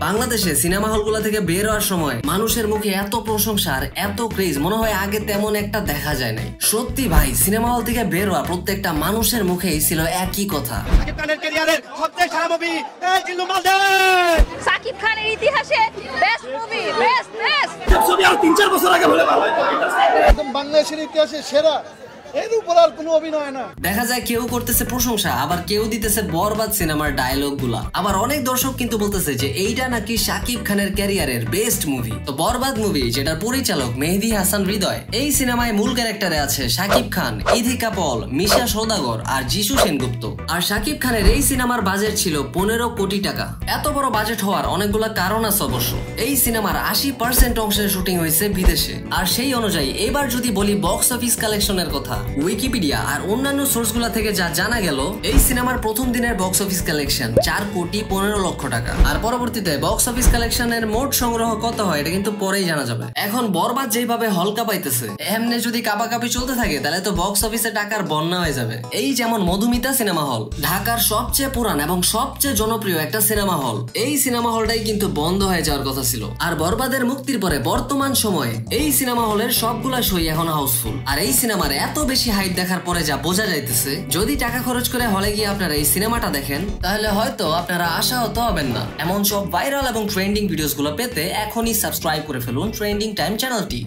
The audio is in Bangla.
বাংলাদেশে সিনেমা হলগুলো থেকে বের হওয়ার সময় মানুষের মুখে এত প্রশংসা আর এত ক্রেজ মনে হয় আগে তেমন একটা দেখা যায় নাই। সত্যি ভাই, সিনেমা হল থেকে বের হওয়া প্রত্যেকটা মানুষের মুখেই ছিল একই কথা। সাকিব খানের ইতিহাসে বেস্ট মুভি, বেস্ট ছবি আর ৩-৪ বছর আগে বলে ভালো একদম বাংলাদেশের ইতিহাসে সেরা। দেখা যায় কেউ করতেছে প্রশংসা, আবার কেউ দিতেছে বরবাদ সিনেমার ডায়লগ গুলা। আবার অনেক দর্শক কিন্তু বলতেছে যে এইটা নাকি শাকিব খানের ক্যারিয়ারের বেস্ট মুভি। তো বরবাদ মুভি, যেটার পরিচালক মেহেদী হাসান হৃদয়, এই সিনেমায় মূল ক্যারেক্টারে আছে শাকিব খান, ইধিকা পল, মিশা সওদাগর আর যিশু সেনগুপ্ত। আর শাকিব খানের এই সিনেমার বাজেট ছিল 15 কোটি টাকা। এত বড় বাজেট হওয়ার অনেকগুলো কারণ আছে অবশ্য। এই সিনেমার 80% অংশের শুটিং হয়েছে বিদেশে। আর সেই অনুযায়ী এবার যদি বলি বক্স অফিস কালেকশনের কথা, উইকিপিডিয়া আর অন্যান্য সোর্সগুলো থেকে যা জানা গেল, এই সিনেমার প্রথম দিনের বক্স অফিস কালেকশন 4,15,00,000 টাকা। আর পরবর্তীতে বক্স অফিস কালেকশনের মোট সংগ্রহ কত হয় এটা কিন্তু পরেই জানা যাবে। এখন বরবাদ যেভাবে হলকা পাইতেছে, এমনি যদি কাপাকাপি চলতে থাকে তাহলে তো বক্স অফিসে টাকার বন্যা হয়ে যাবে। এই যেমন মধুমিতা সিনেমা হল, ঢাকার সবচেয়ে পুরান এবং সবচেয়ে জনপ্রিয় একটা সিনেমা হল, এই সিনেমা হলটাই কিন্তু বন্ধ হয়ে যাওয়ার কথা ছিল। আর বরবাদের মুক্তির পরে বর্তমান সময়ে এই সিনেমা হলের সবগুলা শোই এখন হাউসফুল। আর এই সিনেমার এত বেশি হাইপ দেখার পরে যা বোঝা যাইতেছে, যদি টাকা খরচ করে হলে গিয়ে আপনারা এই সিনেমাটা দেখেন তাহলে হয়তো আপনারা আশাহত হবেন না। এমন সব ভাইরাল এবং ট্রেন্ডিং ভিডিওস গুলো পেতে এখনই সাবস্ক্রাইব করে ফেলুন ট্রেন্ডিং টাইম চ্যানেলটি।